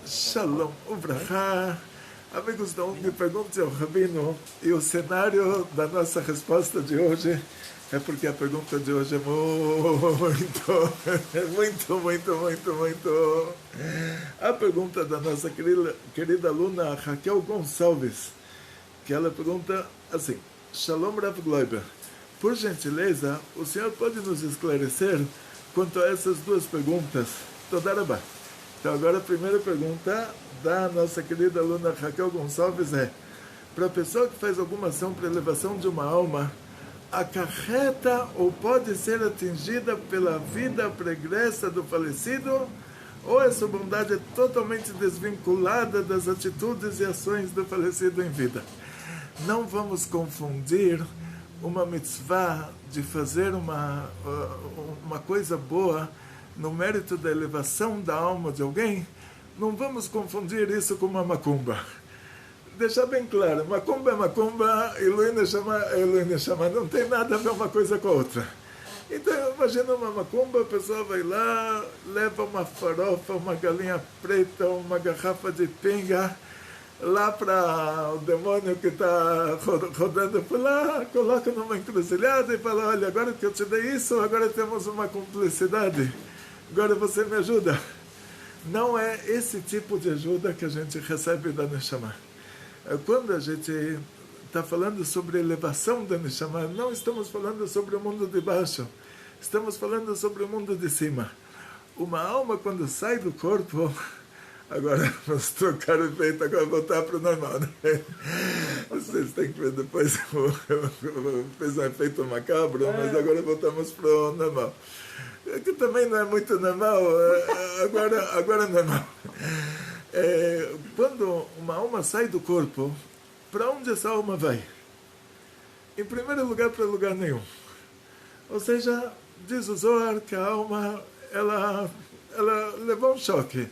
Shalom Ubrahá. Amigos da ONG, pergunte ao Rabino. E o cenário da nossa resposta de hoje é porque a pergunta de hoje é muito. A pergunta da nossa querida aluna Raquel Gonçalves, que ela pergunta assim: Shalom Rav Gloiber, por gentileza, o senhor pode nos esclarecer quanto a essas duas perguntas? Toda rabá. Então agora a primeira pergunta da nossa querida aluna Raquel Gonçalves é: para a pessoa que faz alguma ação para elevação de uma alma, acarreta ou pode ser atingida pela vida pregressa do falecido, ou essa bondade é totalmente desvinculada das atitudes e ações do falecido em vida? Não vamos confundir uma mitzvah de fazer uma coisa boa no mérito da elevação da alma de alguém. Não vamos confundir isso com uma macumba. Deixar bem claro, macumba é macumba, Eloi Neshama, não tem nada a ver uma coisa com a outra. Então, imagina uma macumba, a pessoa vai lá, leva uma farofa, uma galinha preta, uma garrafa de pinga, lá para o demônio que está rodando por lá, coloca numa encruzilhada e fala: olha, agora que eu te dei isso, agora temos uma cumplicidade, agora você me ajuda. Não é esse tipo de ajuda que a gente recebe da Neshama. Quando a gente está falando sobre elevação da Neshama, não estamos falando sobre o mundo de baixo, estamos falando sobre o mundo de cima. Uma alma, quando sai do corpo, agora vamos trocar o efeito, agora voltar para o normal, né? Vocês têm que ver depois, fez um efeito macabro, mas agora voltamos para o normal. Que também não é muito normal, agora é normal. Quando uma alma sai do corpo, para onde essa alma vai? Em primeiro lugar, para lugar nenhum. Ou seja, diz o Zohar que a alma, ela levou um choque.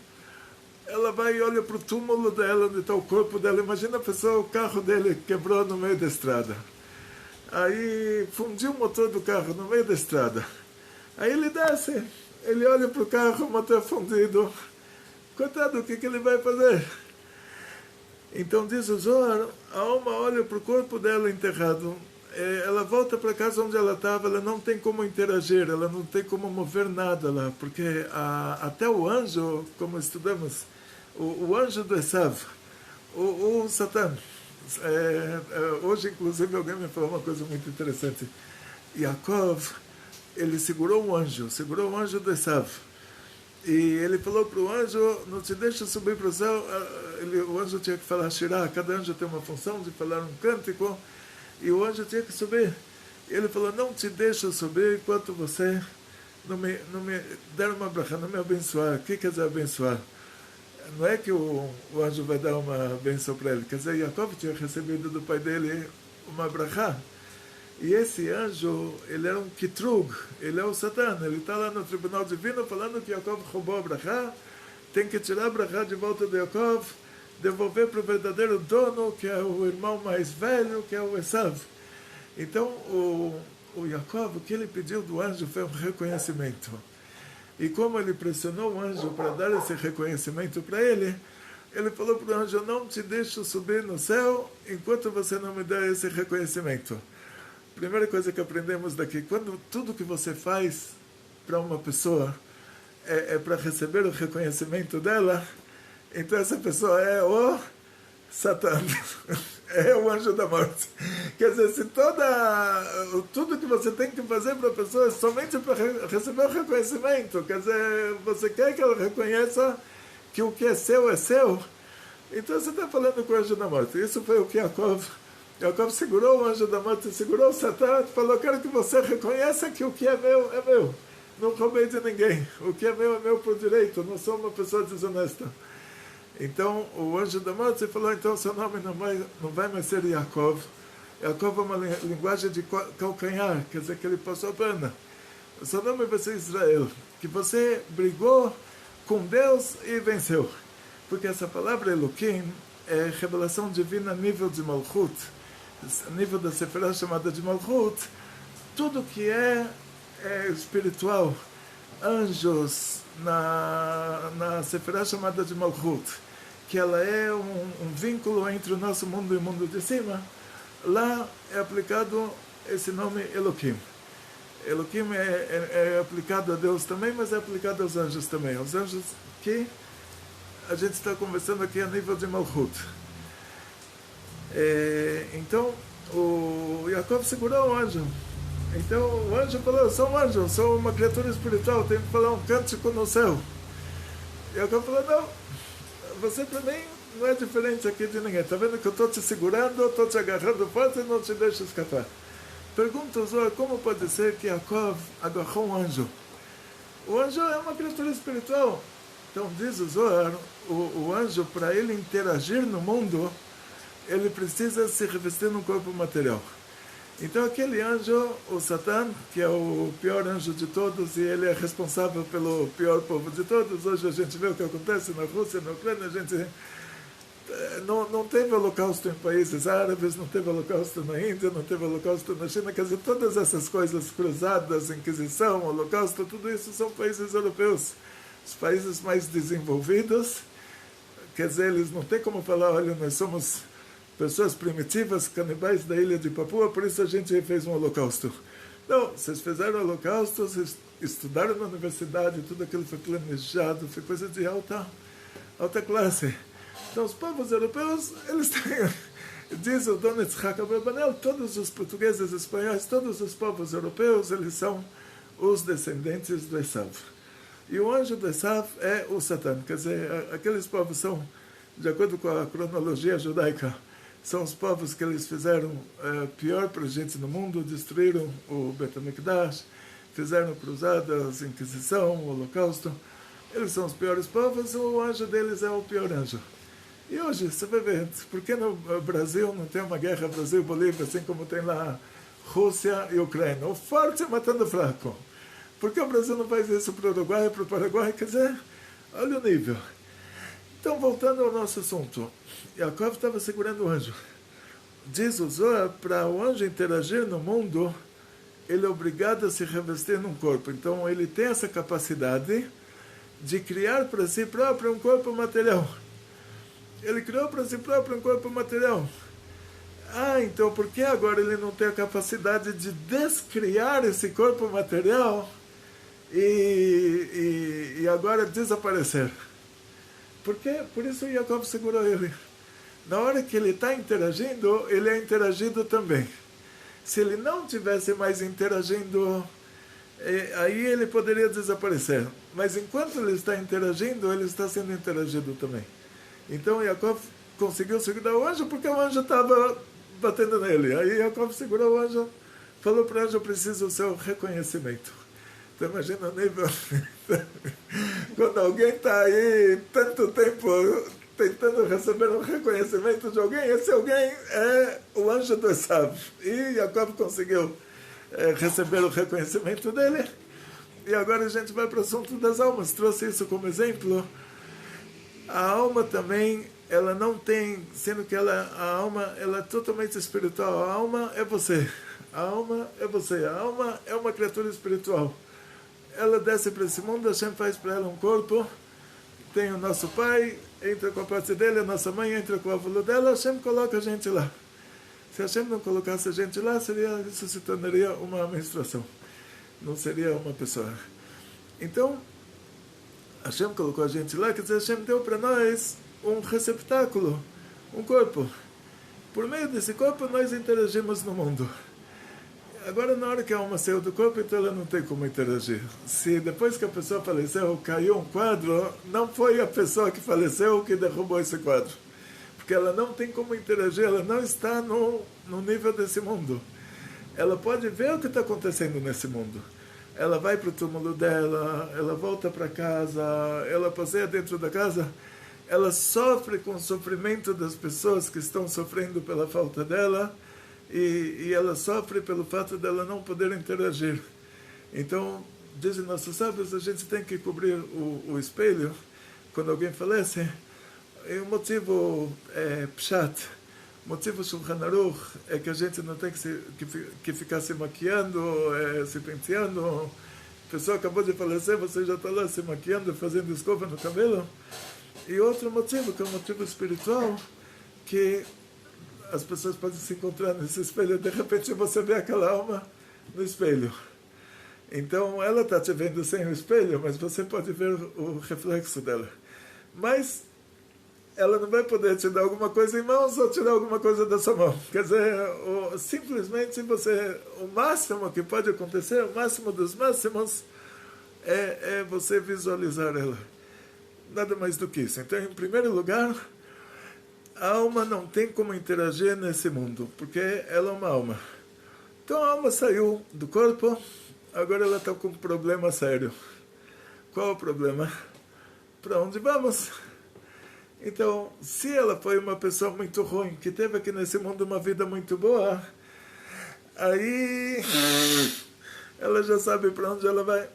Ela vai e olha para o túmulo dela, onde está o corpo dela. Imagina a pessoa, o carro dele quebrou no meio da estrada. Aí fundiu o motor do carro no meio da estrada. Aí ele desce, ele olha para o carro, o motor fundido. Coitado, o que ele vai fazer? Então diz o Zohar, a alma olha para o corpo dela enterrado. Ela volta para casa onde ela estava, ela não tem como interagir, ela não tem como mover nada lá, porque até o anjo, como estudamos, o anjo do Esav, o Satã, hoje inclusive alguém me falou uma coisa muito interessante. Yaakov, ele segurou um anjo do Esav, e ele falou para o anjo: não te deixa subir para o céu. O anjo tinha que falar Shirah, cada anjo tem uma função de falar um cântico, e o anjo tinha que subir. Ele falou: não te deixa subir enquanto você não me der uma brachá, não me abençoar. O que quer dizer abençoar? Não é que o anjo vai dar uma benção para ele, quer dizer, Yaakov tinha recebido do pai dele uma brachá. E esse anjo, ele era um Kitrug, ele é o Satã, ele está lá no tribunal divino falando que Yaakov roubou a brachá, tem que tirar a brachá de volta de Yaakov, devolver para o verdadeiro dono, que é o irmão mais velho, que é o Esav. Então, o Yaakov, o que ele pediu do anjo foi um reconhecimento. E como ele pressionou o anjo para dar esse reconhecimento para ele, ele falou para o anjo: não te deixo subir no céu enquanto você não me der esse reconhecimento. Primeira coisa que aprendemos daqui: quando tudo que você faz para uma pessoa é para receber o reconhecimento dela, então essa pessoa é o Satã, é o anjo da morte. Quer dizer, se tudo que você tem que fazer para a pessoa é somente para receber o reconhecimento, quer dizer, você quer que ela reconheça que o que é seu, então você está falando com o anjo da morte. Isso foi o que Yaakov segurou o anjo da morte, segurou o Satã, falou: quero que você reconheça que o que é meu. Não roubei de ninguém. O que é meu por direito. Não sou uma pessoa desonesta. Então o anjo da morte falou: então seu nome não vai mais ser Yaakov. Yaakov é uma linguagem de calcanhar, quer dizer que ele passou a perna. O seu nome vai ser Israel. Que você brigou com Deus e venceu. Porque essa palavra Eloquim é revelação divina a nível de Malchut, nível da Seferá chamada de Malchut. Tudo que é espiritual, anjos na Seferá chamada de Malchut, que ela é um vínculo entre o nosso mundo e o mundo de cima, lá é aplicado esse nome Elohim. Elohim é aplicado a Deus também, mas é aplicado aos anjos também. Os anjos que a gente está conversando aqui a nível de Malchut. Então, o Yaakov segurou o anjo. Então, o anjo falou, eu sou um anjo, sou uma criatura espiritual, tenho que falar um cântico no céu. Yaakov falou, não, você para mim não é diferente aqui de ninguém. Está vendo que eu estou te segurando, estou te agarrando forte e não te deixo escapar. Pergunta o Zohar, como pode ser que Yaakov agarrou um anjo? O anjo é uma criatura espiritual. Então diz o Zohar, o anjo, para ele interagir no mundo, ele precisa se revestir num corpo material. Então aquele anjo, o Satã, que é o pior anjo de todos, e ele é responsável pelo pior povo de todos. Hoje a gente vê o que acontece na Rússia, na Ucrânia, a gente não teve holocausto em países árabes, não teve holocausto na Índia, não teve holocausto na China, quer dizer, todas essas coisas cruzadas, Inquisição, holocausto, tudo isso são países europeus. Os países mais desenvolvidos, quer dizer, eles não têm como falar, olha, nós somos pessoas primitivas, canibais da ilha de Papua, por isso a gente fez um holocausto. Não, vocês fizeram holocausto, vocês estudaram na universidade, tudo aquilo foi planejado, foi coisa de alta classe. Então os povos europeus, eles têm, diz o Dom Yitzhak Abravanel, todos os portugueses, espanhóis, todos os povos europeus, eles são os descendentes do Esav. E o anjo do Esav é o Satã, quer dizer, aqueles povos são, de acordo com a cronologia judaica, são os povos que eles fizeram pior para a gente no mundo, destruíram o Bet HaMikdash, fizeram cruzadas, Inquisição, o Holocausto. Eles são os piores povos, o anjo deles é o pior anjo. E hoje, você vai ver, por que no Brasil não tem uma guerra Brasil e Bolívia, assim como tem lá Rússia e Ucrânia? O forte matando o fraco. Por que o Brasil não faz isso para o Uruguai e para o Paraguai? Quer dizer, olha o nível. Então, voltando ao nosso assunto, Yaakov estava segurando o anjo. Diz o Zohar, para o anjo interagir no mundo, ele é obrigado a se revestir num corpo. Então, ele tem essa capacidade de criar para si próprio um corpo material. Ele criou para si próprio um corpo material. Então por que agora ele não tem a capacidade de descriar esse corpo material e agora desaparecer? Por isso Yaakov segurou ele. Na hora que ele está interagindo, ele é interagido também. Se ele não tivesse mais interagindo, aí ele poderia desaparecer. Mas enquanto ele está interagindo, ele está sendo interagido também. Então Yaakov conseguiu segurar o anjo porque o anjo estava batendo nele. Aí Yaakov segurou o anjo, falou para o anjo, eu preciso do seu reconhecimento. Então imagina o nível. Quando alguém está aí tanto tempo tentando receber um reconhecimento de alguém, esse alguém é o anjo do Esav. E Yaakov conseguiu receber o reconhecimento dele. E agora a gente vai para o assunto das almas. Trouxe isso como exemplo. A alma também, ela não tem, sendo que a alma ela é totalmente espiritual. A alma é você. A alma é você. A alma é uma criatura espiritual. Ela desce para esse mundo, Hashem faz para ela um corpo. Tem o nosso pai, entra com a parte dele, a nossa mãe entra com o óvulo dela, Hashem coloca a gente lá. Se Hashem não colocasse a gente lá, isso se tornaria uma menstruação. Não seria uma pessoa. Então, Hashem colocou a gente lá, quer dizer, Hashem deu para nós um receptáculo, um corpo. Por meio desse corpo, nós interagimos no mundo. Agora, na hora que a alma saiu do corpo, então ela não tem como interagir. Se depois que a pessoa faleceu, caiu um quadro, não foi a pessoa que faleceu que derrubou esse quadro. Porque ela não tem como interagir, ela não está no nível desse mundo. Ela pode ver o que está acontecendo nesse mundo. Ela vai para o túmulo dela, ela volta para casa, ela passeia dentro da casa, ela sofre com o sofrimento das pessoas que estão sofrendo pela falta dela, e ela sofre pelo fato dela não poder interagir. Então, dizem nossos sábios, a gente tem que cobrir o espelho quando alguém falece. E o motivo pshat, o motivo Shulchan Aruch é que a gente não tem que ficar se maquiando, se penteando, A pessoa acabou de falecer, você já está lá se maquiando, fazendo escova no cabelo. E outro motivo, que é um motivo espiritual, que as pessoas podem se encontrar nesse espelho, de repente você vê aquela alma no espelho. Então ela está te vendo sem o espelho, mas você pode ver o reflexo dela. Mas ela não vai poder te dar alguma coisa em mãos ou tirar alguma coisa da sua mão. Quer dizer, simplesmente o máximo que pode acontecer, o máximo dos máximos, é você visualizar ela. Nada mais do que isso. Então, em primeiro lugar, a alma não tem como interagir nesse mundo, porque ela é uma alma. Então a alma saiu do corpo, agora ela está com um problema sério. Qual o problema? Para onde vamos? Então, se ela foi uma pessoa muito ruim, que teve aqui nesse mundo uma vida muito boa, aí ela já sabe para onde ela vai.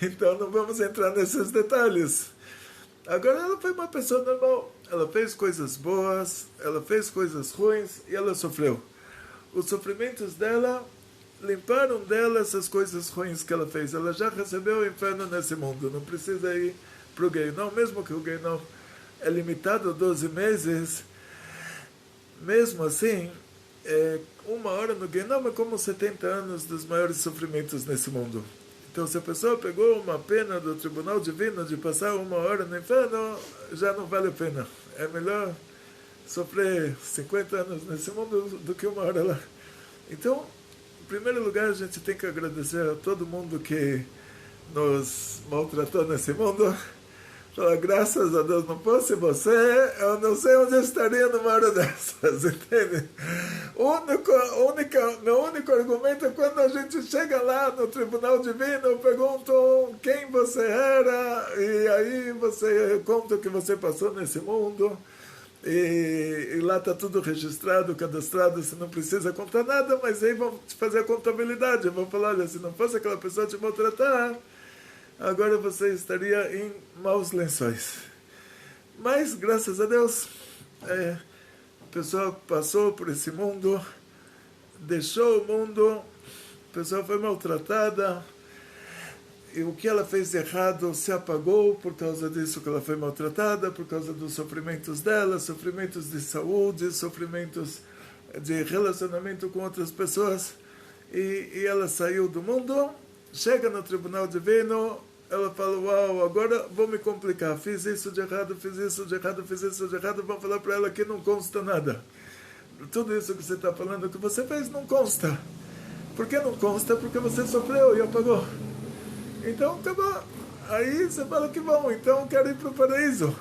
Então não vamos entrar nesses detalhes. Agora ela foi uma pessoa normal. Ela fez coisas boas, ela fez coisas ruins e ela sofreu. Os sofrimentos dela limparam dela essas coisas ruins que ela fez. Ela já recebeu o inferno nesse mundo. Não precisa ir para o Gueinom, mesmo que o Gueinom é limitado a 12 meses. Mesmo assim, uma hora no Gueinom é como 70 anos dos maiores sofrimentos nesse mundo. Então, se a pessoa pegou uma pena do Tribunal Divino de passar uma hora no inferno, já não vale a pena. É melhor sofrer 50 anos nesse mundo do que uma hora lá. Então, em primeiro lugar, a gente tem que agradecer a todo mundo que nos maltratou nesse mundo. Falar, graças a Deus, não fosse você, eu não sei onde eu estaria numa hora dessas, entende? Meu único argumento é quando a gente chega lá no Tribunal Divino, perguntam quem você era, e aí você conta o que você passou nesse mundo, e lá está tudo registrado, cadastrado, você não precisa contar nada, mas aí vão te fazer a contabilidade, vão falar, olha, se não fosse aquela pessoa te maltratar, agora você estaria em maus lençóis. Mas, graças a Deus, a pessoa passou por esse mundo, deixou o mundo, a pessoa foi maltratada, e o que ela fez de errado se apagou por causa disso que ela foi maltratada, por causa dos sofrimentos dela, sofrimentos de saúde, sofrimentos de relacionamento com outras pessoas, e ela saiu do mundo, chega no Tribunal Divino, ela fala, uau, agora vou me complicar, fiz isso de errado, fiz isso de errado, fiz isso de errado, vão falar para ela que não consta nada. Tudo isso que você está falando que você fez não consta. Por que não consta? Porque você sofreu e apagou. Então, acabou. Aí você fala que bom, então eu quero ir para o paraíso.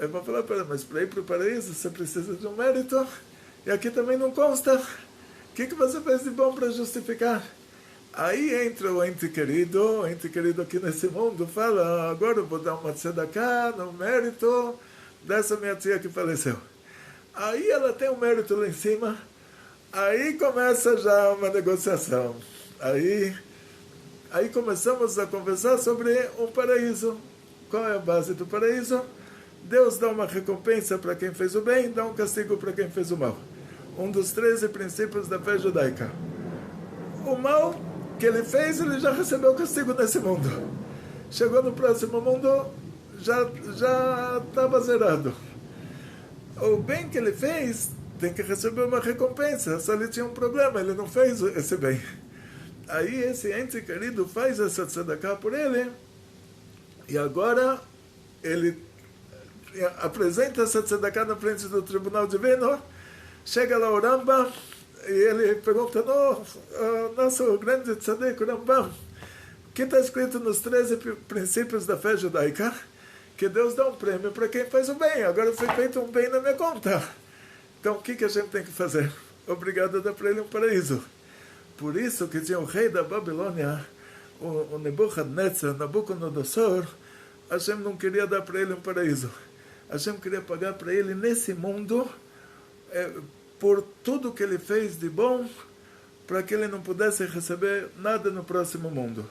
Aí vão falar para ela, mas para ir para o paraíso você precisa de um mérito, e aqui também não consta. O que você fez de bom para justificar? Aí entra o ente querido aqui nesse mundo, fala, agora eu vou dar uma tzedakah no mérito dessa minha tia que faleceu. Aí ela tem um mérito lá em cima, aí começa já uma negociação. Aí começamos a conversar sobre um paraíso. Qual é a base do paraíso? Deus dá uma recompensa para quem fez o bem, dá um castigo para quem fez o mal. Um dos 13 princípios da fé judaica. O mal que ele fez, ele já recebeu o castigo nesse mundo. Chegou no próximo mundo, já estava zerado. O bem que ele fez, tem que receber uma recompensa. Só ele tinha um problema, ele não fez esse bem. Aí esse ente querido faz essa tzedakah por ele, e agora ele apresenta essa tzedakah na frente do Tribunal Divino, chega lá o Rambam, e ele pergunta, nosso grande tzadik, o Rambam, o que está escrito nos 13 princípios da fé judaica? Que Deus dá um prêmio para quem faz o bem. Agora foi feito um bem na minha conta. Então o que a gente tem que fazer? Obrigado a dar para ele um paraíso. Por isso que tinha o rei da Babilônia, o Nebuchadnezzar, Nabucodonosor, Hashem não queria dar para ele um paraíso. Hashem queria pagar para ele nesse mundo, por tudo que ele fez de bom, para que ele não pudesse receber nada no próximo mundo.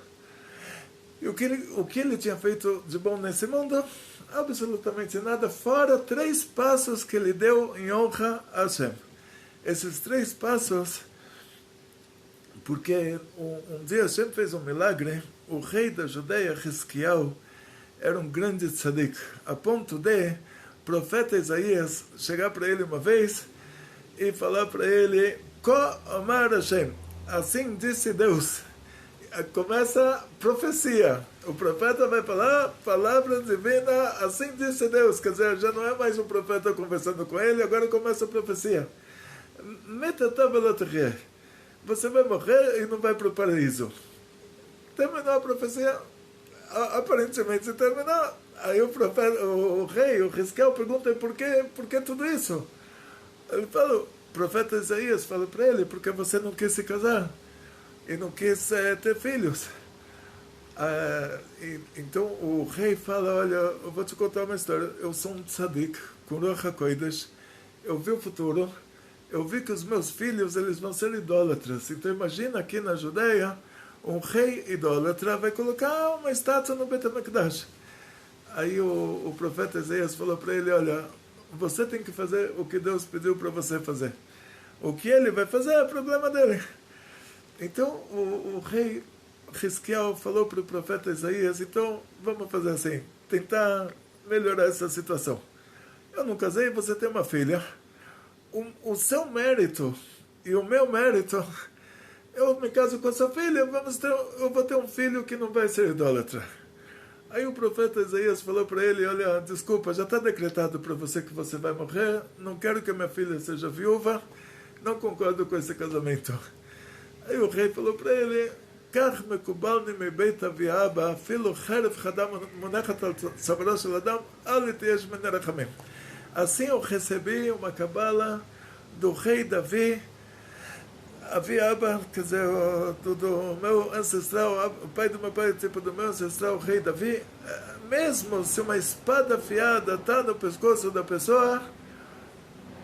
E o que ele tinha feito de bom nesse mundo? Absolutamente nada, fora 3 passos que ele deu em honra a Hashem. Esses 3 passos, Porque um dia Hashem fez um milagre, o rei da Judeia, Hizkiyahu, era um grande tzadik, a ponto de o profeta Isaías chegar para ele uma vez e falar para ele, Ko Amar Hashem, assim disse Deus. Começa a profecia. O profeta vai falar palavra divina, assim disse Deus. Quer dizer, já não é mais um profeta conversando com ele, agora começa a profecia. Você vai morrer e não vai para o paraíso. Terminou a profecia, aparentemente terminou. Aí o profeta, o rei, o Hizkiyahu, pergunta por que tudo isso? Ele fala, o profeta Isaías fala para ele, porque você não quis se casar e não quis ter filhos. Então o rei fala, olha, eu vou te contar uma história. Eu sou um tzadik, com Ruach HaKodesh, eu vi o futuro, eu vi que os meus filhos eles vão ser idólatras. Então imagina aqui na Judeia, um rei idólatra vai colocar uma estátua no Beit HaMikdash. Aí o profeta Isaías falou para ele, olha, você tem que fazer o que Deus pediu para você fazer. O que ele vai fazer é problema dele. Então o rei Hizkiyahu falou para o profeta Isaías, então vamos fazer assim, tentar melhorar essa situação. Eu não casei, você tem uma filha. O seu mérito e o meu mérito, eu me caso com a sua filha, eu vou ter um filho que não vai ser idólatra. Aí o profeta Isaías falou para ele, olha, desculpa, já está decretado para você que você vai morrer, não quero que a minha filha seja viúva, não concordo com esse casamento. Aí o rei falou para ele, assim eu recebi uma cabala do rei Davi, Aviaba, quer dizer, do meu ancestral, o pai do meu pai, tipo do meu ancestral, o rei Davi, mesmo se uma espada afiada está no pescoço da pessoa,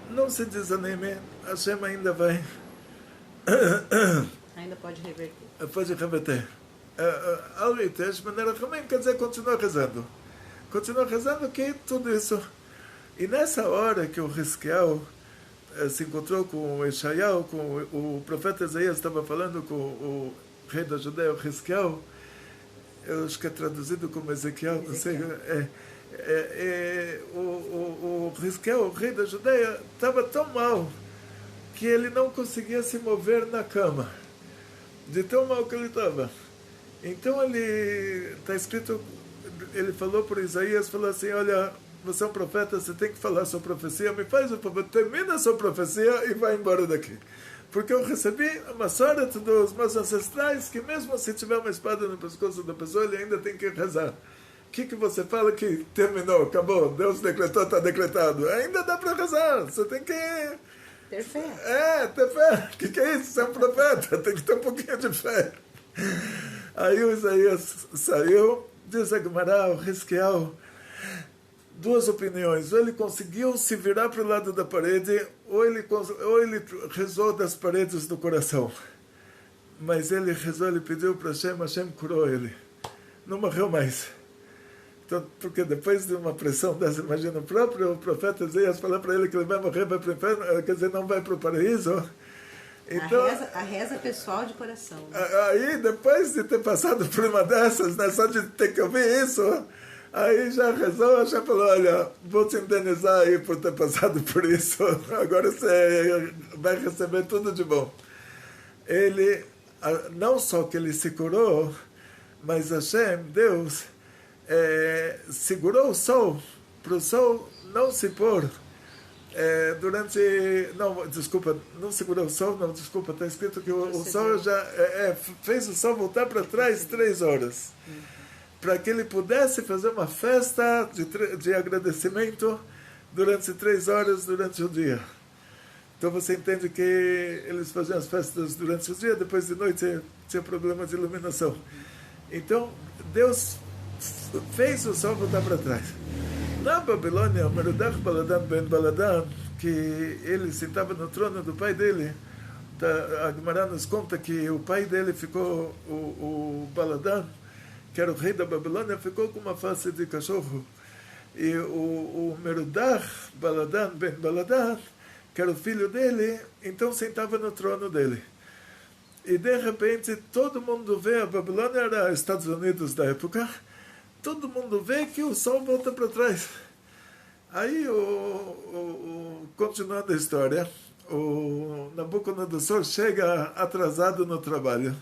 não se desanime, Hashem ainda vai. Ainda pode reverter. Pode reverter. Quer dizer, continua rezando. Continua rezando que tudo isso. E nessa hora que o Hizkiyahu se encontrou com o Eshayahu, com o profeta Isaías estava falando com o rei da Judeia, o Hizkiyahu, eu acho que é traduzido como Ezequiel, não sei, o Hizkiyahu, o rei da Judeia, estava tão mal que ele não conseguia se mover na cama, de tão mal que ele estava. Então ele, está escrito, ele falou por Isaías, falou assim, olha, você é um profeta, você tem que falar a sua profecia, me faz o favor, termina a sua profecia e vai embora daqui. Porque eu recebi uma sorte dos meus ancestrais que mesmo se tiver uma espada no pescoço da pessoa, ele ainda tem que rezar. O que você fala que terminou, acabou, Deus decretou, está decretado. Ainda dá para rezar, você tem que... Ter fé. Ter fé. O que é isso? Você é um profeta, tem que ter um pouquinho de fé. Aí o Isaías saiu, diz a Gemara, o Hizkiyahu, duas opiniões, ou ele conseguiu se virar para o lado da parede, ou ele rezou das paredes do coração. Mas ele rezou, ele pediu para Hashem, Hashem curou ele. Não morreu mais. Então, porque depois de uma pressão dessa, imagina, o próprio profeta Isaías falar para ele que ele vai morrer, vai para o inferno, quer dizer, não vai para o paraíso. Então, a reza pessoal de coração. Aí, depois de ter passado por uma dessas, né, só de ter que ouvir isso, aí já rezou, já falou, olha, vou te indenizar aí por ter passado por isso, agora você vai receber tudo de bom. Ele, não só que ele se curou, mas Hashem, Deus, segurou o sol, para o sol não se pôr, não segurou o sol, não, desculpa, está escrito que o sol já fez o sol voltar para trás 3 horas. Para que ele pudesse fazer uma festa de agradecimento durante 3 horas durante o dia. Então você entende que eles faziam as festas durante o dia, depois de noite tinha problema de iluminação. Então Deus fez o sol voltar para trás. Na Babilônia, Merodach Baladan ben Baladan, que ele sentava no trono do pai dele, a Gemara nos conta que o pai dele ficou, o Baladan, que era o rei da Babilônia, ficou com uma face de cachorro. E o Merodach Baladan ben Baladan, que era o filho dele, então sentava no trono dele. e de repente todo mundo vê, a Babilônia era Estados Unidos da época, todo mundo vê que o sol volta para trás. Aí, continuando a história, o Nabucodonosor chega atrasado no trabalho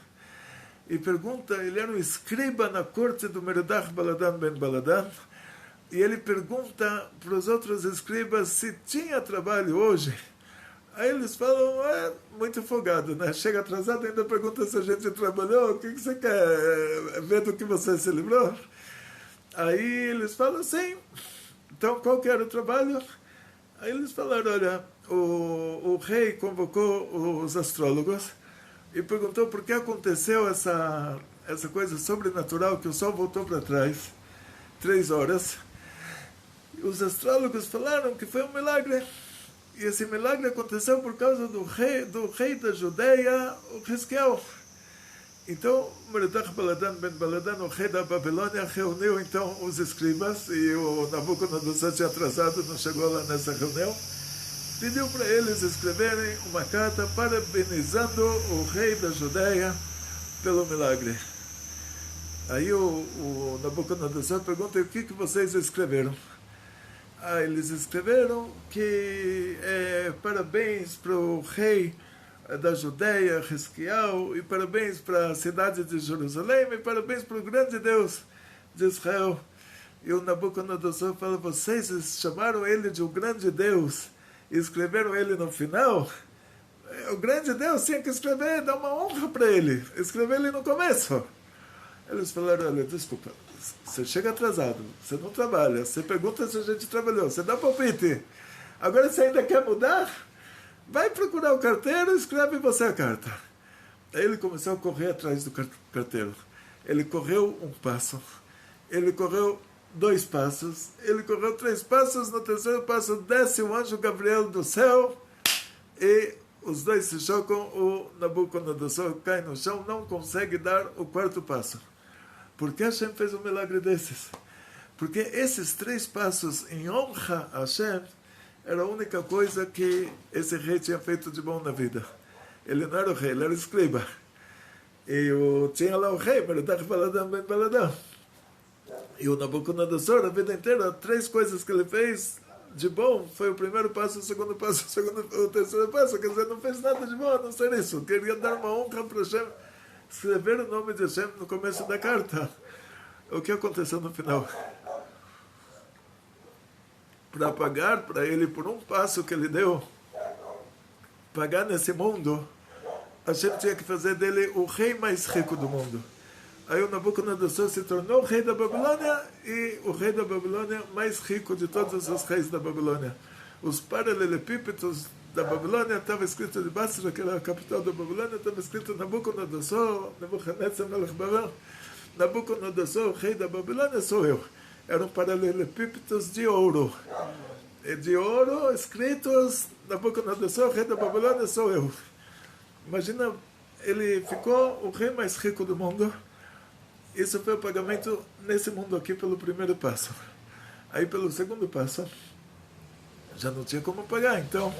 e pergunta, ele era um escriba na corte do Merodach Baladan ben Baladan, e ele pergunta para os outros escribas se tinha trabalho hoje. Aí eles falam, muito folgado, né? Chega atrasado e ainda pergunta se a gente trabalhou, o que você quer ver do que você se livrou? Aí eles falam, sim. Então, qual que era o trabalho? Aí eles falaram, olha, o rei convocou os astrólogos e perguntou por que aconteceu essa coisa sobrenatural, que o sol voltou para trás, 3 horas. E os astrólogos falaram que foi um milagre. E esse milagre aconteceu por causa do rei da Judeia, o Hizquiel. Então, Merodach Baladan ben Baladan, o rei da Babilônia, reuniu então os escribas, e o Nabucodonosor tinha atrasado, não chegou lá nessa reunião, pediu para eles escreverem uma carta parabenizando o rei da Judeia pelo milagre. Aí o Nabucodonosor pergunta, o que vocês escreveram? Eles escreveram que parabéns para o rei da Judeia, Hizquiel, e parabéns para a cidade de Jerusalém, e parabéns para o grande Deus de Israel. E o Nabucodonosor fala, vocês chamaram ele de um grande Deus e escreveram ele no final? O grande Deus tinha que escrever, dar uma honra para ele, escrever ele no começo. Eles falaram, olha, desculpa, você chega atrasado, você não trabalha, você pergunta se a gente trabalhou, você dá palpite. Agora você ainda quer mudar? Vai procurar o carteiro e escreve você a carta. Aí ele começou a correr atrás do carteiro. Ele correu 1 passo, ele correu 2 passos, ele correu 3 passos, no 3º passo desce o anjo Gabriel do céu e os dois se chocam, o Nabucodonosor cai no chão, não consegue dar o 4º passo. Por que Hashem fez um milagre desses? Porque esses 3 passos em honra a Hashem era a única coisa que esse rei tinha feito de bom na vida. Ele não era o rei, ele era o escriba. E tinha lá o rei, Merodach Baladan ben Baladan. E o Nabucodonosor, a vida inteira, 3 coisas que ele fez de bom, foi o 1º passo, o 2º passo, o 3º passo, quer dizer, não fez nada de bom a não ser isso. Queria dar uma honra para Hashem, escrever o nome de Hashem no começo da carta. O que aconteceu no final? Para pagar para ele por 1 passo que ele deu, pagar nesse mundo, Hashem tinha que fazer dele o rei mais rico do mundo. Aí o Nabucodonosor se tornou o rei da Babilônia, e o rei da Babilônia mais rico de todos os reis da Babilônia. Os paralelepípedos da Babilônia estava escrito de Basra, que era a capital da Babilônia, estava escrito Nabucodonosor, Nebuchadnezzar Melech Babel. Nabucodonosor, rei da Babilônia, sou eu. Eram paralelepípedos de ouro. E de ouro, escritos, Nabucodonosor, rei da Babilônia, sou eu. Imagina, ele ficou o rei mais rico do mundo. Isso foi o pagamento nesse mundo aqui pelo 1º passo. Aí pelo 2º passo, já não tinha como pagar. Então,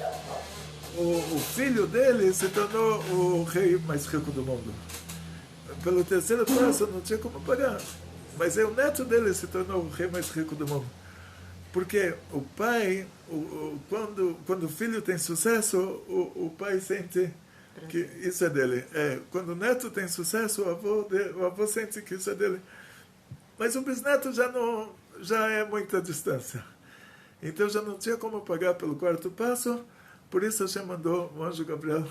o filho dele se tornou o rei mais rico do mundo. Pelo 3º passo, não tinha como pagar. Mas aí o neto dele se tornou o rei mais rico do mundo. Porque o pai, quando o filho tem sucesso, o pai sente que isso é dele. Quando o neto tem sucesso, o avô sente que isso é dele. Mas o bisneto já é muita distância. Então já não tinha como pagar pelo 4º passo, por isso Hashem mandou o anjo Gabriel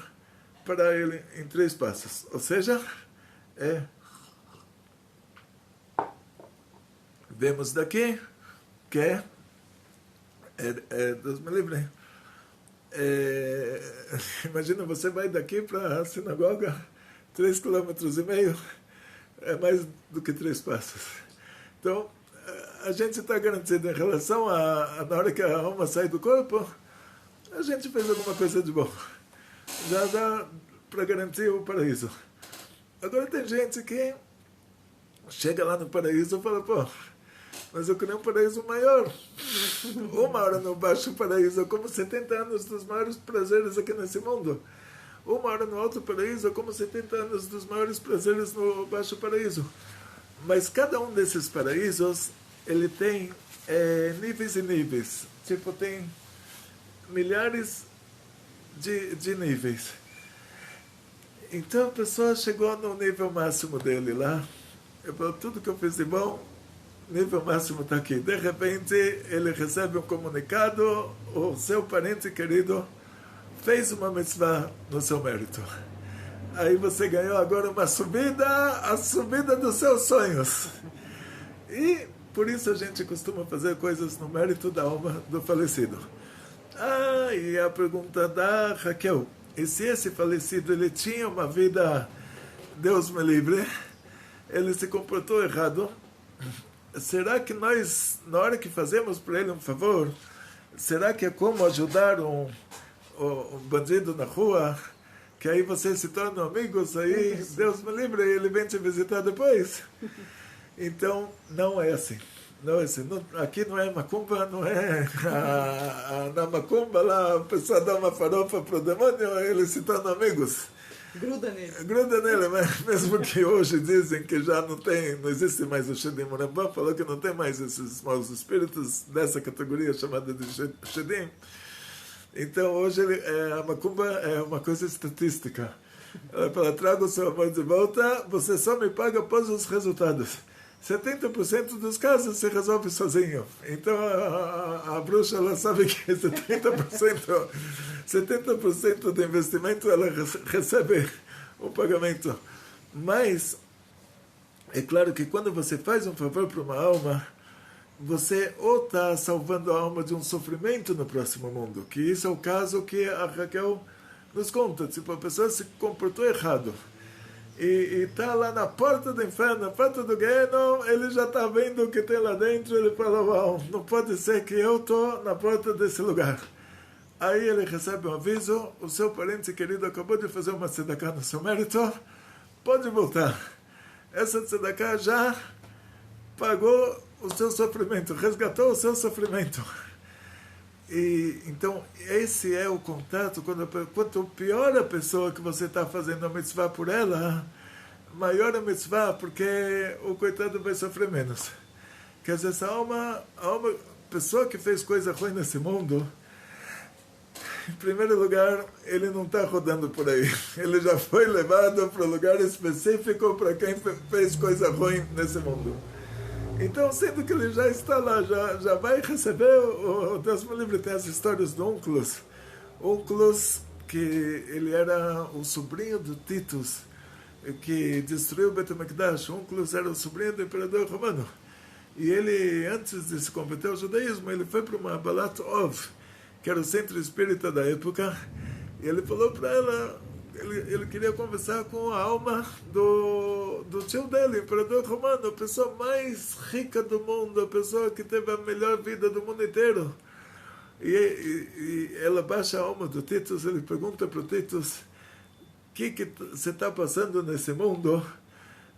para ele em 3 passos. Ou seja, vemos daqui que Deus me livre. Imagina, você vai daqui para a sinagoga 3,5 km, é mais do que 3 passos. Então, a gente está garantido em relação na hora que a alma sai do corpo, a gente fez alguma coisa de bom. Já dá para garantir o paraíso. Agora tem gente que chega lá no paraíso e fala, mas eu queria um paraíso maior. 1 hora no baixo paraíso, como 70 anos dos maiores prazeres aqui nesse mundo. uma hora no alto paraíso é como 70 anos dos maiores prazeres no baixo paraíso. Mas cada um desses paraísos, ele tem níveis e níveis. Tipo, tem milhares de níveis. Então a pessoa chegou no nível máximo dele lá. Eu falo, tudo que eu fiz de bom, nível máximo está aqui. De repente, ele recebe um comunicado, o seu parente querido fez uma mitzvah no seu mérito. Aí você ganhou agora uma subida, a subida dos seus sonhos. E por isso a gente costuma fazer coisas no mérito da alma do falecido. E a pergunta da Raquel, e se esse falecido ele tinha uma vida, Deus me livre, ele se comportou errado, será que nós, na hora que fazemos para ele um favor, será que é como ajudar um bandido na rua, que aí vocês se tornam amigos, aí Deus me livre, ele vem te visitar depois? Então, não é assim. Não é assim. Não, aqui não é macumba, não é na macumba lá a pessoa dá uma farofa para o demônio, eles se tornam amigos. Gruda nele. Gruda nele, mas mesmo que hoje dizem que já não existe mais o Shedim. O Rambam falou que não tem mais esses maus espíritos dessa categoria chamada de Shedim. Então hoje a macumba é uma coisa estatística. Ela fala, traga o seu amor de volta, você só me paga após os resultados. 70% dos casos se resolve sozinho. Então a bruxa ela sabe que 70% do investimento ela recebe o pagamento. Mas é claro que quando você faz um favor para uma alma, você ou está salvando a alma de um sofrimento no próximo mundo, que isso é o caso que a Raquel nos conta. Tipo, a pessoa se comportou errado e está lá na porta do inferno, na porta do Gehenom, ele já está vendo o que tem lá dentro, ele fala, uau, não pode ser que eu estou na porta desse lugar. Aí ele recebe um aviso, o seu parente querido acabou de fazer uma tzedakah no seu mérito, pode voltar. Essa tzedakah já pagou o seu sofrimento, resgatou o seu sofrimento. E então esse é o contato. Quanto pior a pessoa que você está fazendo a mitzvah por ela, maior a mitzvah, porque o coitado vai sofrer menos. Quer dizer, essa pessoa que fez coisa ruim nesse mundo, em primeiro lugar, ele não está rodando por aí. Ele já foi levado para um lugar específico para quem fez coisa ruim nesse mundo. Então, sendo que ele já está lá, já vai receber, Deus me livre, tem as histórias do Onkelos. Onkelos, que ele era o sobrinho do Titus, que destruiu o Bet HaMikdash. Onkelos era o sobrinho do imperador romano. E ele, antes de se converter ao judaísmo, ele foi para uma Balat Ov, que era o centro espírita da época, e ele falou para ela, ele queria conversar com a alma do tio dele, o imperador romano, a pessoa mais rica do mundo, a pessoa que teve a melhor vida do mundo inteiro. E ela baixa a alma do Titus, ele pergunta para o Titus, o que você está passando nesse mundo?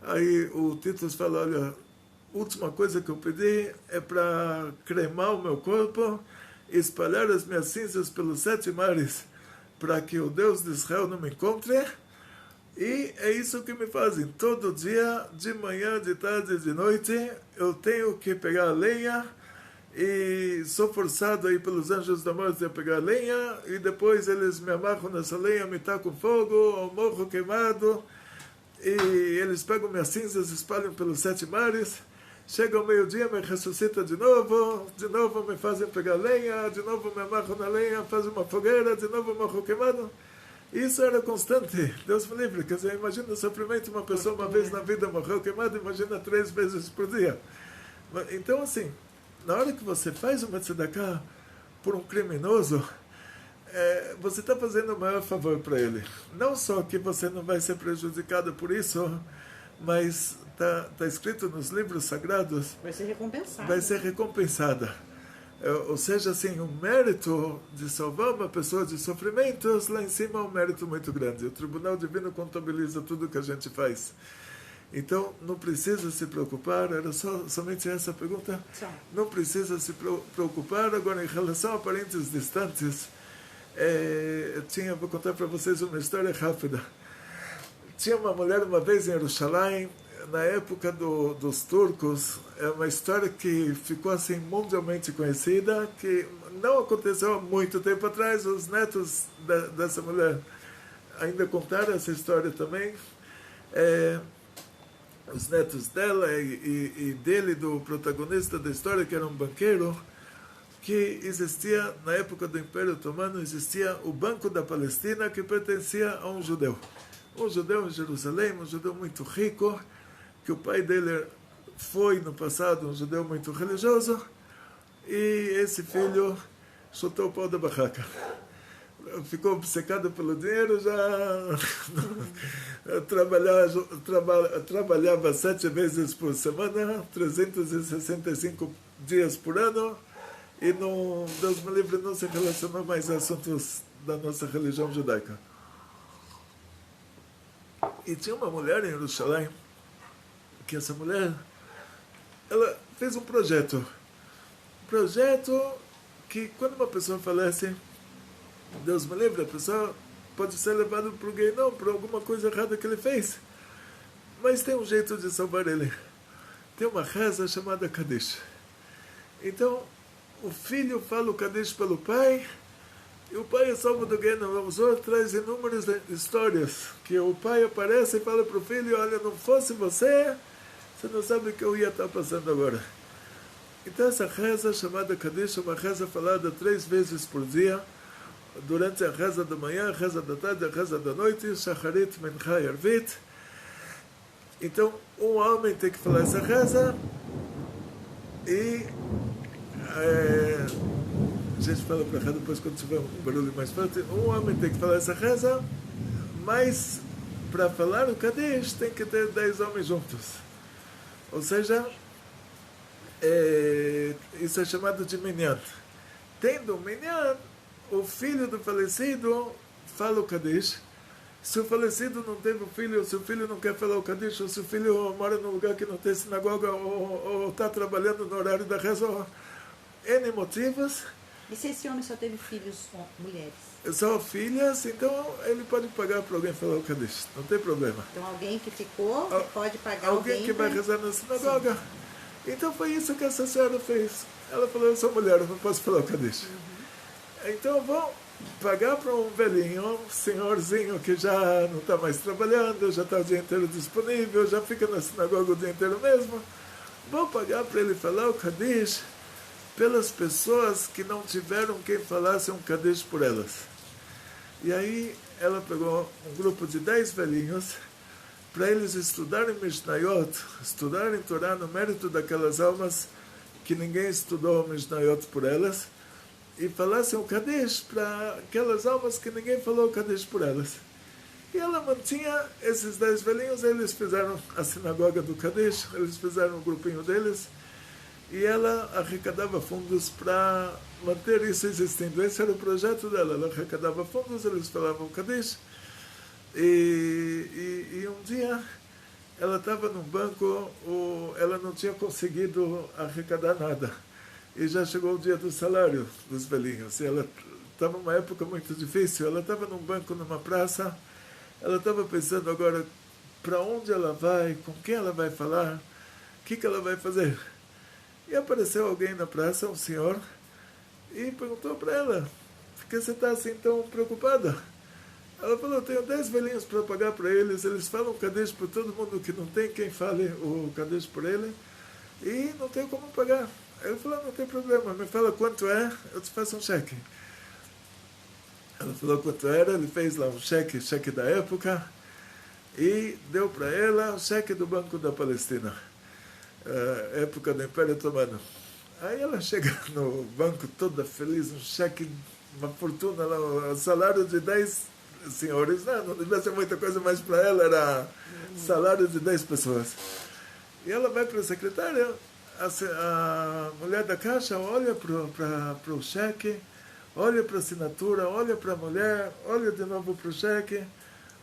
Aí o Titus fala, olha, a última coisa que eu pedi é para cremar o meu corpo, espalhar as minhas cinzas pelos 7 mares, para que o Deus de Israel não me encontre, e é isso que me fazem. Todo dia, de manhã, de tarde, de noite, eu tenho que pegar a lenha, e sou forçado aí pelos anjos da morte a pegar a lenha, e depois eles me amarram nessa lenha, me tacam fogo, eu morro queimado, e eles pegam minhas cinzas, espalham pelos 7 mares, chega ao meio-dia, me ressuscita de novo me fazem pegar lenha, de novo me amarram na lenha, fazem uma fogueira, de novo morro queimado. Isso era constante, Deus me livre. Quer dizer, imagina o sofrimento, uma pessoa uma vez na vida morreu queimado, imagina 3 vezes por dia. Então, assim, na hora que você faz uma tzedakah por um criminoso, você está fazendo o maior favor para ele. Não só que você não vai ser prejudicado por isso, mas está escrito nos livros sagrados, vai ser recompensada. Vai ser recompensada. Ou seja, assim, o mérito de salvar uma pessoa de sofrimentos, lá em cima é um mérito muito grande. O Tribunal Divino contabiliza tudo que a gente faz. Então, não precisa se preocupar, era somente essa pergunta? Não precisa se preocupar. Agora, em relação a parentes distantes, Vou contar para vocês uma história rápida. Tinha uma mulher uma vez em Jerusalém, na época dos turcos, é uma história que ficou assim mundialmente conhecida, que não aconteceu há muito tempo atrás. Os netos dessa mulher ainda contaram essa história também. Os netos dela e dele, do protagonista da história, que era um banqueiro, que existia, na época do Império Otomano, existia o Banco da Palestina, que pertencia a um judeu. Um judeu em Jerusalém, um judeu muito rico, que o pai dele foi, no passado, um judeu muito religioso, e esse filho chutou o pau da barraca. Ficou obcecado pelo dinheiro, já trabalhava 7 vezes por semana, 365 dias por ano, e não, Deus me livre, não se relacionou mais a assuntos da nossa religião judaica. E tinha uma mulher em Jerusalém, que essa mulher, ela fez um projeto que quando uma pessoa falece, Deus me livre, a pessoa pode ser levada para o Gueinom, por alguma coisa errada que ele fez, mas tem um jeito de salvar ele. Tem uma reza chamada Kadish. Então o filho fala o Kadish pelo pai, e o pai é salvo do Gueinom. O Zohar traz inúmeras histórias que o pai aparece e fala para o filho: olha, não fosse você não sabe o que eu ia estar passando agora. Então essa reza chamada Kadish é uma reza falada 3 vezes por dia, durante a reza da manhã, a reza da tarde, a reza da noite, Shacharit, Mincha e Arvit. Então um homem tem que falar essa reza, e a gente fala para cá depois quando tiver um barulho mais forte. Um homem tem que falar essa reza, mas para falar o Kadish tem que ter 10 homens juntos. Ou seja, isso é chamado de minyan. Tendo um minyan, o filho do falecido fala o Kadish. Se o falecido não teve filho, ou se o filho não quer falar o Kadish, ou se o filho mora num lugar que não tem sinagoga, ou está trabalhando no horário da reza, N motivos. E se esse homem só teve filhos mulheres? Só filhas, então ele pode pagar para alguém falar o Kadish, não tem problema. Então alguém que ficou pode pagar alguém que vai rezar na sinagoga. Sim. Então foi isso que essa senhora fez. Ela falou: eu sou mulher, eu não posso falar o Kadish. Então vou pagar para um velhinho, um senhorzinho que já não está mais trabalhando, já está o dia inteiro disponível, já fica na sinagoga o dia inteiro mesmo. Vou pagar para ele falar o Kadish pelas pessoas que não tiveram quem falasse um Kadish por elas. E aí ela pegou um grupo de 10 velhinhos para eles estudarem Mishnayot, estudarem Torá no mérito daquelas almas que ninguém estudou Mishnayot por elas, e falassem o Kadish para aquelas almas que ninguém falou o Kadish por elas. E ela mantinha esses 10 velhinhos, eles fizeram a sinagoga do Kadish, eles fizeram um grupinho deles, e ela arrecadava fundos para manter isso existindo. Esse era o projeto dela. Ela arrecadava fundos, eles falavam Kadish, e um dia ela estava num banco, ela não tinha conseguido arrecadar nada, e já chegou o dia do salário dos velhinhos, e ela estava numa época muito difícil. Ela estava num banco, numa praça, ela estava pensando agora para onde ela vai, com quem ela vai falar, o que ela vai fazer. E apareceu alguém na praça, um senhor, e perguntou para ela: por que você está assim tão preocupada? Ela falou: eu tenho 10 velhinhos para pagar para eles, eles falam Kadish por todo mundo que não tem quem fale o Kadish por ele, e não tenho como pagar. Ele falou: não tem problema, me fala quanto é, eu te faço um cheque. Ela falou quanto era, ele fez lá um cheque da época, e deu para ela o cheque do Banco da Palestina, época do Império Otomano. Aí ela chega no banco toda feliz, um cheque, uma fortuna lá, o salário de 10 senhores, não devia ser muita coisa, mas para ela era salário de 10 pessoas. E ela vai para a secretária, a mulher da caixa olha para o cheque, olha para a assinatura, olha para a mulher, olha de novo para o cheque,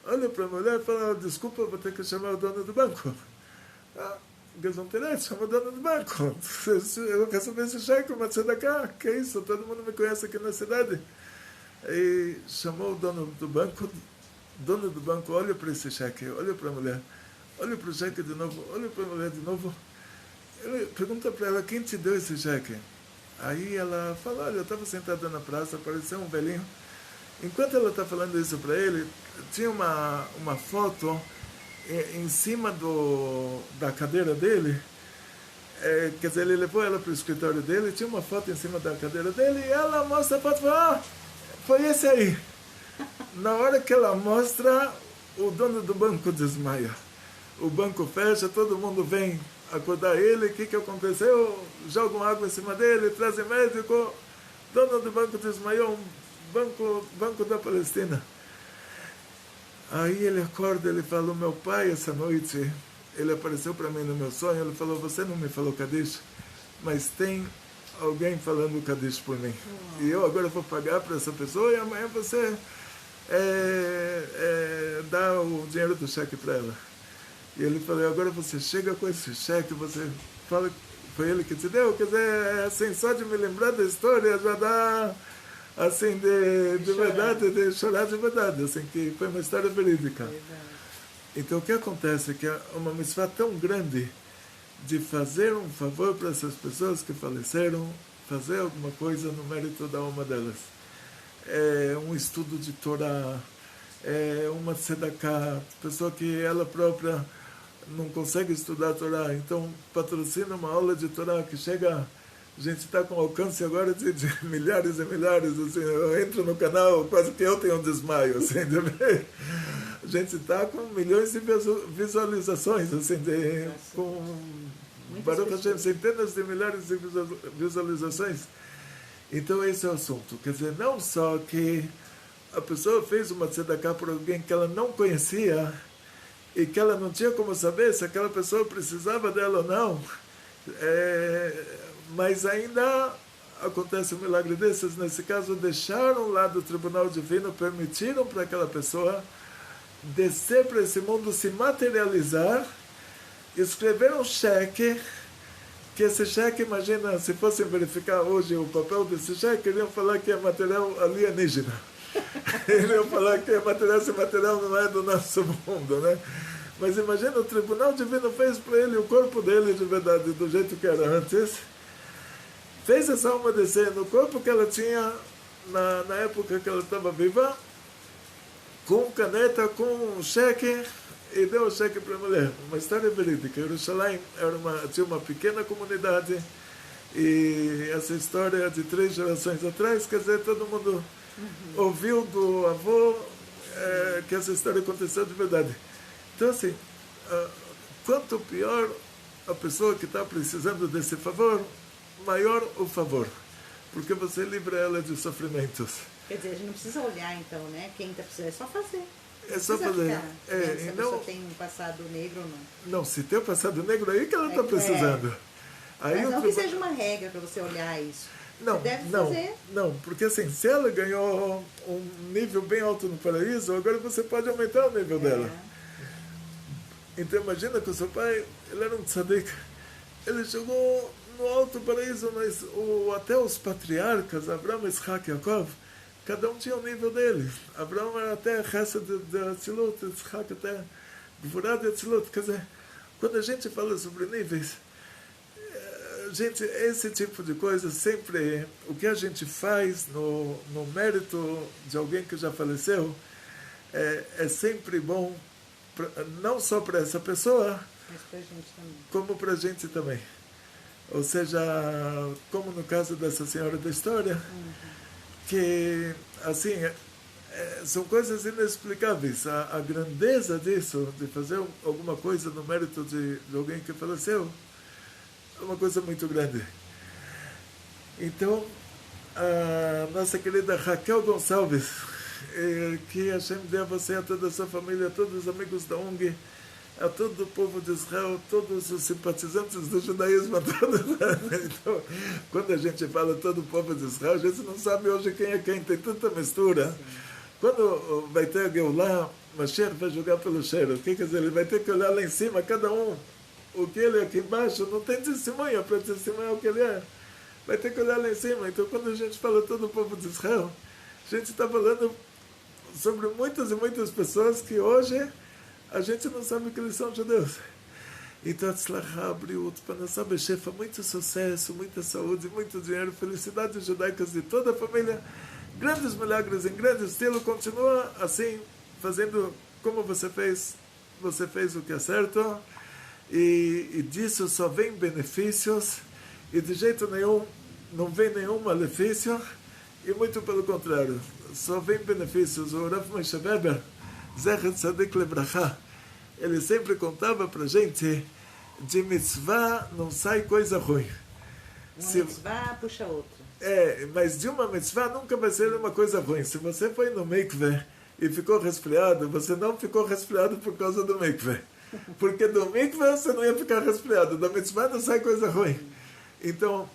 olha para a mulher e fala: desculpa, vou ter que chamar o dono do banco. Eles não terão, chama o dono do banco. Eu recebi esse cheque, uma tzedakah, que é isso? Todo mundo me conhece aqui na cidade. Aí chamou o dono do banco olha para esse cheque, olha para a mulher, olha para o cheque de novo, olha para a mulher de novo. Ele pergunta para ela, quem te deu esse cheque? Aí ela fala, olha, eu estava sentada na praça, apareceu um velhinho. Enquanto ela está falando isso para ele, tinha uma foto em cima da cadeira dele. Quer dizer, ele levou ela para o escritório dele, tinha uma foto em cima da cadeira dele, e ela mostra a foto e fala, foi esse aí. Na hora que ela mostra, o dono do banco desmaia. O banco fecha, todo mundo vem acordar ele, o que aconteceu? Jogam água em cima dele, trazem médico, o dono do banco desmaiou, banco da Palestina. Aí ele acorda, ele fala, meu pai essa noite, ele apareceu para mim no meu sonho, ele falou, você não me falou Kadish, mas tem alguém falando Kadish por mim. E eu agora vou pagar para essa pessoa e amanhã você dá o dinheiro do cheque para ela. E ele falou, agora você chega com esse cheque, você fala, foi ele que te deu? Quer dizer, assim, só de me lembrar da história já dá, assim, de verdade, de chorar de verdade, assim, que foi uma história verídica. Então, o que acontece é que é uma mitzvah tão grande de fazer um favor para essas pessoas que faleceram, fazer alguma coisa no mérito da alma delas. É um estudo de Torá, é uma tzedakah, pessoa que ela própria não consegue estudar a Torá, então patrocina uma aula de Torá que chega, a gente está com alcance agora de milhares e milhares, assim, eu entro no canal, quase que eu tenho um desmaio, assim, a gente está com milhões de visualizações, assim, com Baruch Hashem, centenas de milhares de visualizações. Então esse é o assunto, quer dizer, não só que a pessoa fez uma tzedakah por alguém que ela não conhecia e que ela não tinha como saber se aquela pessoa precisava dela ou não, mas ainda acontece um milagre desses. Nesse caso, deixaram lá do tribunal divino, permitiram para aquela pessoa descer para esse mundo, se materializar, escrever um cheque, que esse cheque, imagina, se fossem verificar hoje o papel desse cheque, iriam falar que é material alienígena. Iriam falar que esse material não é do nosso mundo, né? Mas imagina, o tribunal divino fez para ele o corpo dele de verdade, do jeito que era antes, fez essa alma descer no corpo que ela tinha na época que ela estava viva, com caneta, com um cheque, e deu o cheque para a mulher. Uma história verídica. Jerusalém tinha uma pequena comunidade, e essa história é de 3 gerações atrás, quer dizer, todo mundo ouviu do avô que essa história aconteceu de verdade. Então, assim, quanto pior a pessoa que está precisando desse favor, maior o favor, porque você livra ela de sofrimentos. Quer dizer, a gente não precisa olhar, então, né? Quem está precisando, é só fazer. É só fazer. Se a pessoa tem um passado negro ou não. Não, se tem um passado negro, aí que ela está precisando. Aí mas não que seja uma regra para você olhar isso. Não, você deve não, fazer. Não, porque assim, se ela ganhou um nível bem alto no paraíso, agora você pode aumentar o nível dela. Então imagina que o seu pai, ele era um tzadik, ele chegou no alto paraíso, mas até os patriarcas, Abraão, Isaac e Yaakov, cada um tinha o nível dele. Abraão era até Chesed de Atzilut, Isaac até Gvurah de Atzilut. Quer dizer, quando a gente fala sobre níveis, gente, esse tipo de coisa sempre, o que a gente faz no mérito de alguém que já faleceu, é sempre bom, não só para essa pessoa, mas pra gente também. Como para a gente também. Ou seja, como no caso dessa senhora da história, que, assim, são coisas inexplicáveis. A grandeza disso, de fazer alguma coisa no mérito de alguém que faleceu, é uma coisa muito grande. Então, a nossa querida Raquel Gonçalves, que Hashem dê a você, a toda a sua família, a todos os amigos da ONG, a todo o povo de Israel, todos os simpatizantes do judaísmo, todos. Então, quando a gente fala todo o povo de Israel, a gente não sabe hoje quem é quem, tem tanta mistura. Sim. Quando vai ter a Geulah, Mashiach vai jogar pelo cheiro. O que quer dizer? Ele vai ter que olhar lá em cima, cada um, o que ele é aqui embaixo, não tem testemunha para testemunhar o que ele é. Vai ter que olhar lá em cima. Então, quando a gente fala todo o povo de Israel, A gente está falando sobre muitas e muitas pessoas que hoje a gente não sabe que eles são judeus. Então, Tzlachá, Briut, Panassá, Bechefa, muito sucesso, muita saúde, muito dinheiro, felicidades judaicas de toda a família, grandes milagres em grande estilo, continua assim, fazendo como você fez o que é certo, e disso só vem benefícios, e de jeito nenhum não vem nenhum malefício, e muito pelo contrário, só vem benefícios. O Rav Moshe Weber, Zecher Tzadik Lebracha, ele sempre contava para gente, de mitzvah não sai coisa ruim. Uma mitzvah puxa outra. Mas de uma mitzvah nunca vai ser uma coisa ruim. Se você foi no mikveh e ficou resfriado, você não ficou resfriado por causa do mikveh. Porque do mikveh você não ia ficar resfriado. Da mitzvah não sai coisa ruim. Então,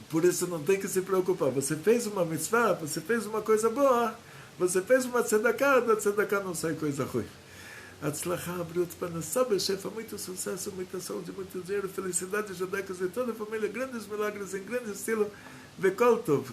por isso não tem que se preocupar. Você fez uma mitzvah, você fez uma coisa boa, você fez uma tzedakah, da tzedakah não sai coisa ruim. Atzlachá, Briut, Panassá, Bechefa, muito sucesso, muita saúde, muito dinheiro, felicidades judaicas de toda a família, grandes milagres em grande estilo, Vekol Tov.